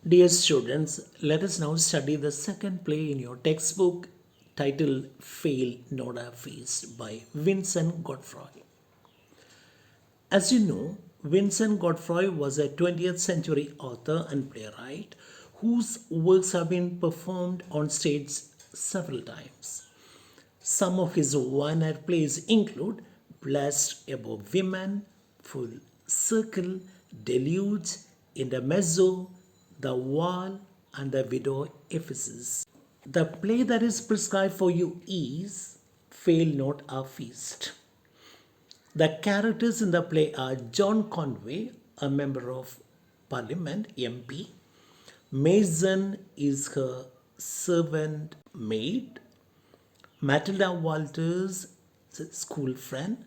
Dear students, let us now study the second play in your textbook titled Fail Not a Feast by Vincent Godfrey. As you know, Vincent Godfrey was a 20th century author and playwright whose works have been performed on stage several times. Some of his one-act plays include Blessed Above Women, Full Circle, Deluge, Intermezzo, The Wall, and The Widow Ephesus. The play that is prescribed for you is Fail Not a Feast. The characters in the play are John Conway, a member of Parliament, MP. Mason is her servant maid. Matilda Walters is a school friend.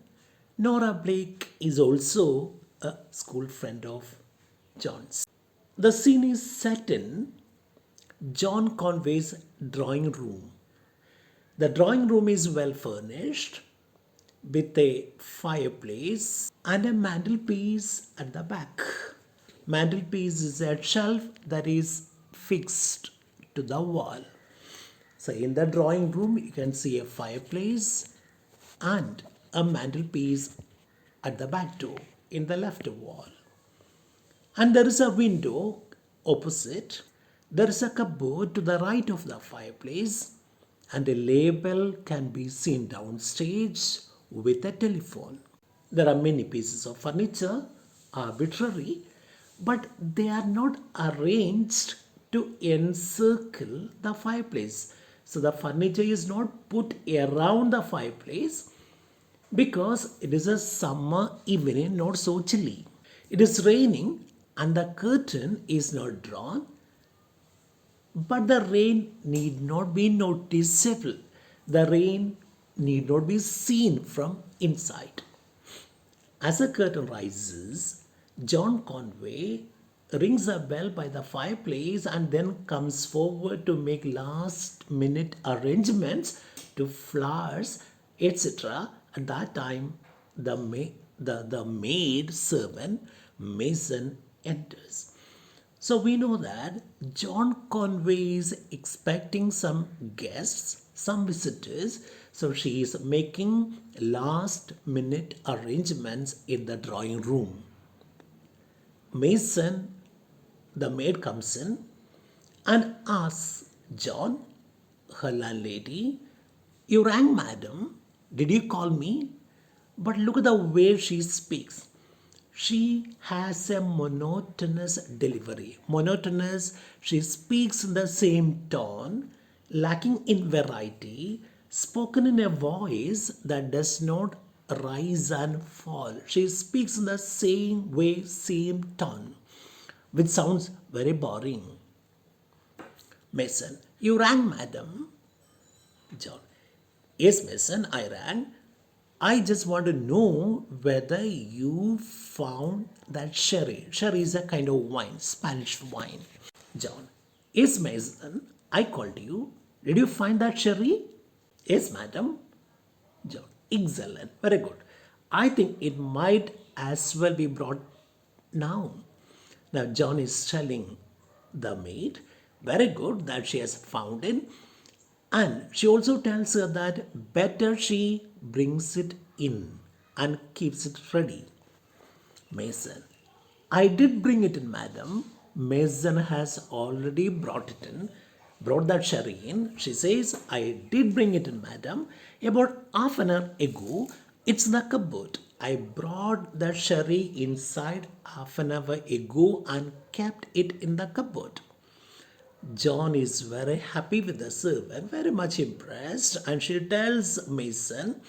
Nora Blake is also a school friend of John's. The scene is set in John Conway's drawing room. The drawing room is well furnished with a fireplace and a mantelpiece at the back. Mantelpiece is a shelf that is fixed to the wall. So in the drawing room you can see a fireplace and a mantelpiece at the back door in the left wall. And there is a window opposite. There is a cupboard to the right of the fireplace and a label can be seen downstage with a telephone. There are many pieces of furniture, arbitrary, but they are not arranged to encircle the fireplace. So the furniture is not put around the fireplace because it is a summer evening, not so chilly. It is raining and the curtain is not drawn, but the rain need not be noticeable. The rain need not be seen from inside. As the curtain rises, John Conway rings a bell by the fireplace and then comes forward to make last minute arrangements to flowers, etc. At that time, the maid servant Mason enters. So we know that John Conway is expecting some guests, some visitors. So she is making last minute arrangements in the drawing room. Mason, the maid, comes in and asks John, her landlady, "You rang, madam. Did you call me?" But look at the way she speaks. She has a monotonous delivery. Monotonous, she speaks in the same tone, lacking in variety, spoken in a voice that does not rise and fall. She speaks in the same way, same tone, which sounds very boring. Mason, "You rang, madam." John, "Yes, Mason, I rang. I just want to know whether you found that sherry. Sherry is a kind of wine, Spanish wine." John, "Yes, Mason, I called you. Did you find that sherry?" "Yes, madam." John, "Excellent, very good. I think it might as well be brought now." Now, John is telling the maid, very good, that she has found it. And she also tells her that better she brings it in and keeps it ready. Mason, "I did bring it in, madam." Mason has already brought it in, brought that sherry in. She says, "I did bring it in, madam. About half an hour ago, it's in the cupboard. I brought that sherry inside half an hour ago and kept it in the cupboard." John is very happy with the servant, very much impressed, and she tells Mason,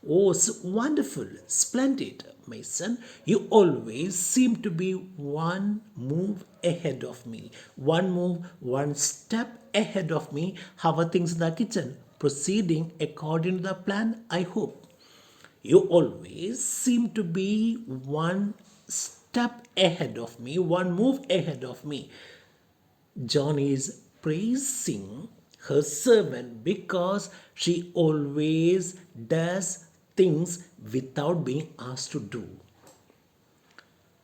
"Oh, wonderful, splendid, Mason. You always seem to be one move ahead of me. One move, one step ahead of me. How are things in the kitchen? Proceeding according to the plan, I hope." "You always seem to be one step ahead of me, one move ahead of me." John is praising her servant because she always does things without being asked to do.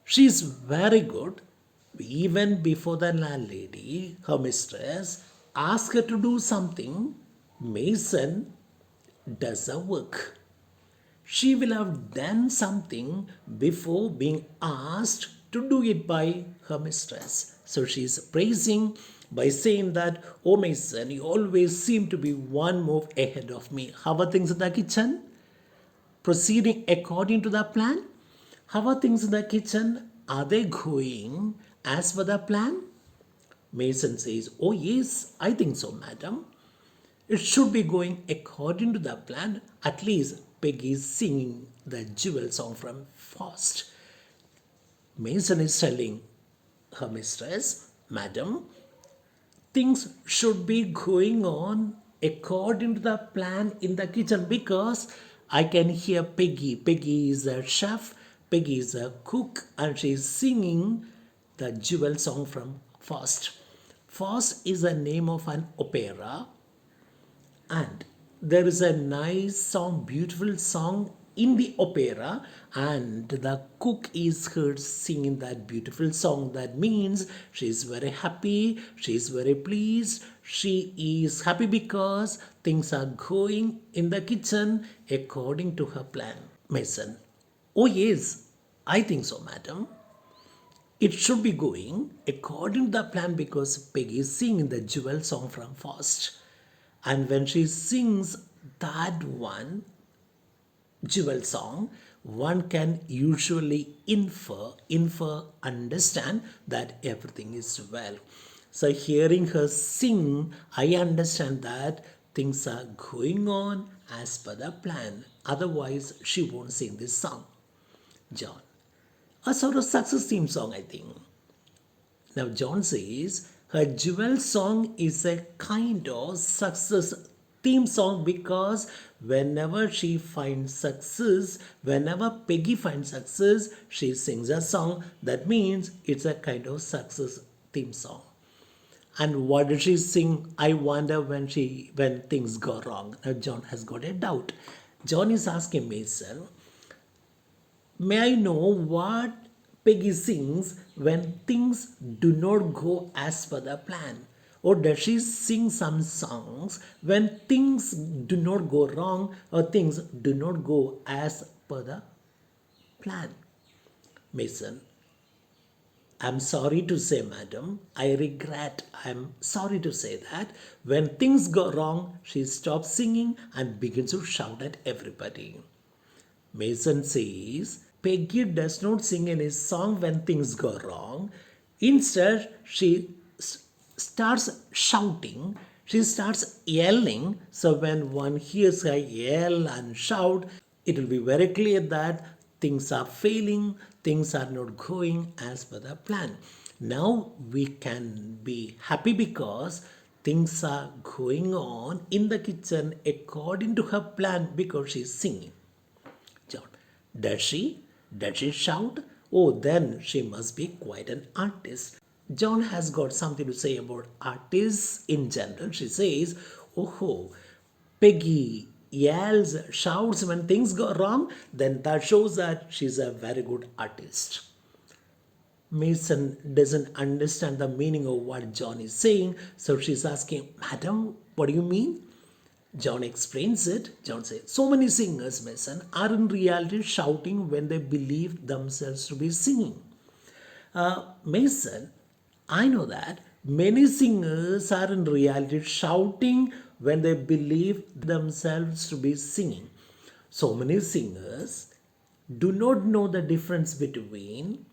She is very good. Even before the landlady, her mistress, asks her to do something, Mason does her work. She will have done something before being asked to do it by her mistress. So she is praising by saying that, "Oh, Mason, you always seem to be one move ahead of me." How are things in the kitchen? Proceeding according to the plan? How are things in the kitchen? Are they going as per the plan? Mason says, "Oh, yes, I think so, madam. It should be going according to the plan. At least Peggy is singing the jewel song from Faust." Mason is telling her mistress, "Madam, things should be going on according to the plan in the kitchen because I can hear Peggy. Peggy is a chef, Peggy is a cook, and she is singing the jewel song from Faust." Faust is the name of an opera, and there is a nice song, beautiful song in the opera, and the cook is heard singing that beautiful song. That means she is very happy, she is very pleased, she is happy because things are going in the kitchen according to her plan. Mason, "Oh, yes, I think so, madam. It should be going according to the plan because Peggy is singing the jewel song from Faust. And when she sings that jewel song, one can usually understand that everything is well." So hearing her sing, I understand that things are going on as per the plan. Otherwise, she won't sing this song. John, a sort of success theme song, I think. Now, John says her jewel song is a kind of success theme song because whenever she finds success, whenever Peggy finds success, she sings a song. That means it's a kind of success theme song. And what did she sing? I wonder when things go wrong. Now John has got a doubt. John is asking Mason, "May I know what Peggy sings when things do not go as per the plan? Or does she sing some songs when things do not go wrong or things do not go as per the plan?" Mason, "I'm sorry to say, madam, I'm sorry to say that when things go wrong, she stops singing and begins to shout at everybody." Mason says, "Peggy does not sing any song when things go wrong. Instead, she starts shouting, she starts yelling. So when one hears her yell and shout, it will be very clear that things are failing, things are not going as per the plan. Now we can be happy because things are going on in the kitchen according to her plan because she's singing." John, "Does she? Does she shout? Oh, then she must be quite an artist." John has got something to say about artists in general. She says, "Oh, Peggy yells, shouts when things go wrong, then that shows that she's a very good artist." Mason doesn't understand the meaning of what John is saying, so she's asking, "Madam, what do you mean?" John explains it. John says, "So many singers, Mason, are in reality shouting when they believe themselves to be singing." Mason, I know that many singers are in reality shouting when they believe themselves to be singing. So many singers do not know the difference between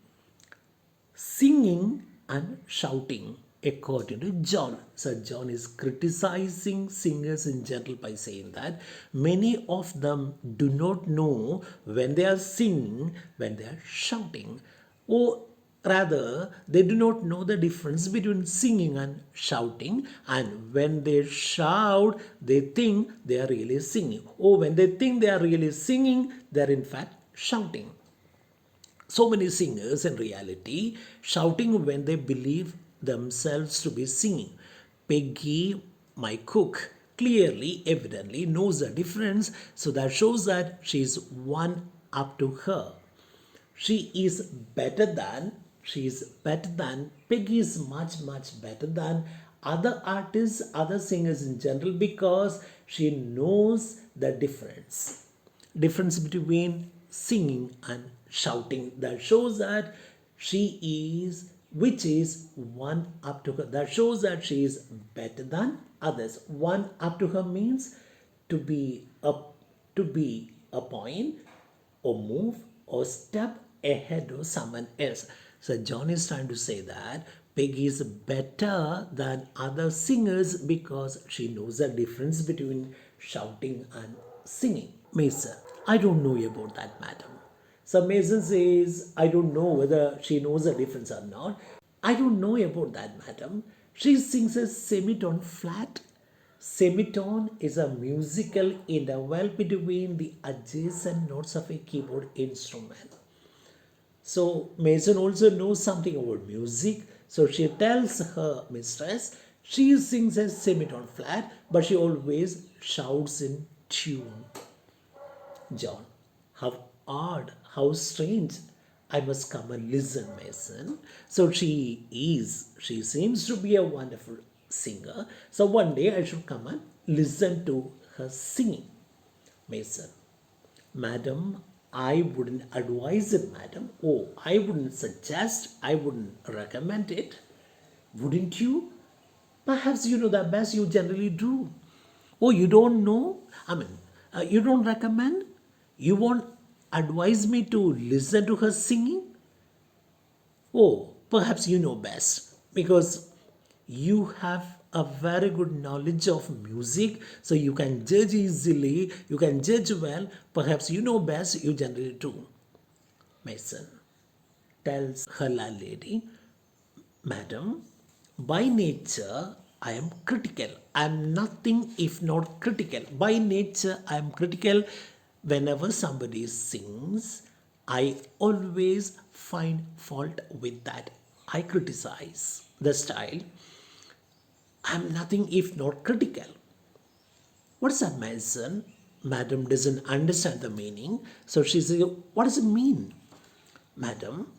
singing and shouting, according to John. So John is criticizing singers in general by saying that many of them do not know when they are singing, when they are shouting, or rather they do not know the difference between singing and shouting, and when they shout they think they are really singing, or when they think they are really singing they are in fact shouting. So many singers in reality shouting when they believe themselves to be singing. Peggy, my cook, clearly, evidently knows the difference, so that shows that she is one up to her. She is better than She's better than, Peggy is much, much better than other artists, other singers in general because she knows the difference. Difference between singing and shouting. That shows that she is, which is one up to her. That shows that she is better than others. One up to her means to be up, to be a point or move or step ahead of someone else. So John is trying to say that Peggy is better than other singers because she knows the difference between shouting and singing. Mason, I don't know about that, madam. So Mason says, I don't know whether she knows the difference or not. I don't know about that, madam. She sings a semitone flat. Semitone is a musical interval between the adjacent notes of a keyboard instrument. So Mason also knows something about music. So she tells her mistress she sings a semitone flat, but she always shouts in tune. John, how odd, how strange. I must come and listen, Mason. So she seems to be a wonderful singer. So one day I should come and listen to her singing. Mason, madam, I wouldn't advise it, madam. Oh, I wouldn't suggest, I wouldn't recommend it. Wouldn't you? Perhaps you know the best, you generally do. Oh, you don't know? I mean, you don't recommend? You won't advise me to listen to her singing? Oh, perhaps you know best because you have a very good knowledge of music, so you can judge easily, you can judge well. Perhaps you know best, you generally do. Mason tells her landlady, Madam, by nature I am critical. I am nothing if not critical. By nature I am critical. Whenever somebody sings, I always find fault with that. I criticize the style. I am nothing if not critical. What's that, Mason? Madam doesn't understand the meaning. So she says, what does it mean? Madam,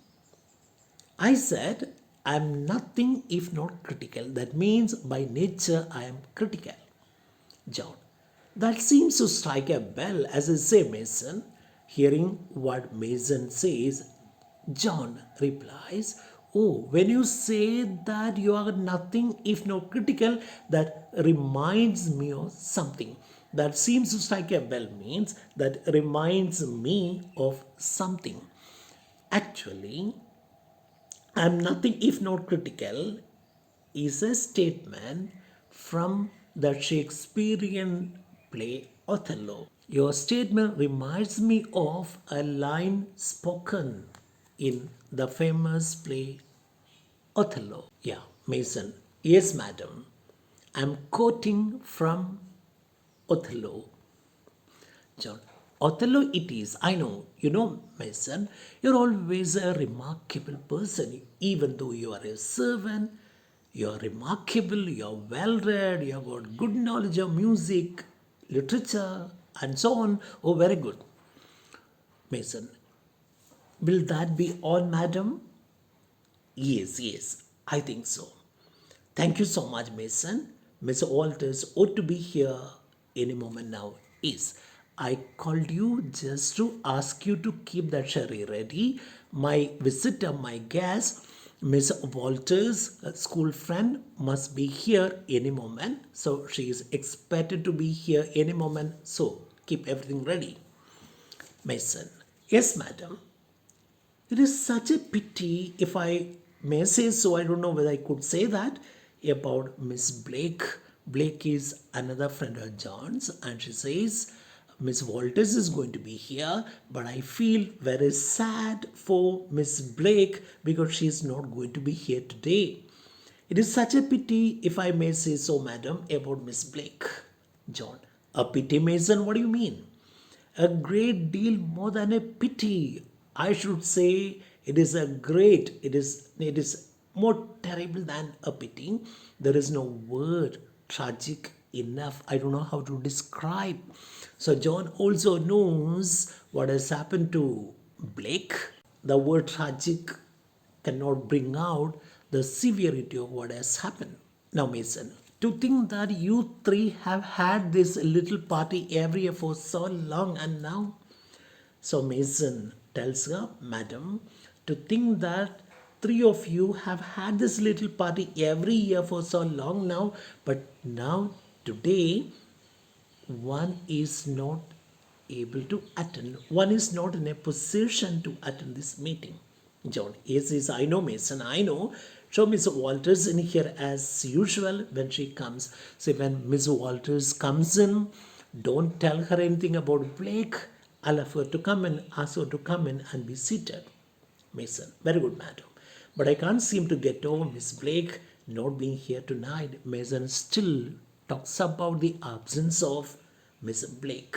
I said, I am nothing if not critical. That means by nature I am critical. John, that seems to strike a bell as I say, Mason. Hearing what Mason says, John replies, oh, when you say that you are nothing if not critical, that reminds me of something. That seems to strike a bell means that reminds me of something. Actually, I am nothing if not critical is a statement from the Shakespearean play Othello. Your statement reminds me of a line spoken in the famous play Othello. Yeah, Mason. Yes, madam. I'm quoting from Othello. John. Othello it is. I know. You know, my son, you're always a remarkable person. Even though you are a servant, you're remarkable, you're well read, you've got good knowledge of music, literature, and so on. Oh, very good. Mason. Will that be all, madam? Yes, yes, I think so. Thank you so much, Mason. Mr. Walters ought to be here any moment now. Is I called you just to ask you to keep that sherry ready. My visitor, my guest, Miss Walters, a school friend, must be here any moment. So she is expected to be here any moment. So keep everything ready. Mason. Yes, madam. It is such a pity, if I may say so, I don't know whether I could say that, about Miss Blake. Blake is another friend of John's, and she says, Miss Walters is going to be here, but I feel very sad for Miss Blake because she is not going to be here today. It is such a pity, if I may say so, madam, about Miss Blake. John, a pity, Mason? What do you mean? A great deal more than a pity. I should say it is more terrible than a pity. There is no word tragic enough. I don't know how to describe. So John also knows what has happened to Blake. The word tragic cannot bring out the severity of what has happened. Now, Mason, to think that you three have had this little party every year for so long, and now. So Mason tells her, Madam, to think that three of you have had this little party every year for so long now, but now today one is not able to attend. One is not in a position to attend this meeting. John, yes, I know, Mason, I know. So Miss Walters in here as usual when she comes. So when Miss Walters comes in, don't tell her anything about Blake. Allow her to come in, ask her to come in and be seated. Mason, very good, madam. But I can't seem to get over Miss Blake not being here tonight. Mason still talks about the absence of Miss Blake.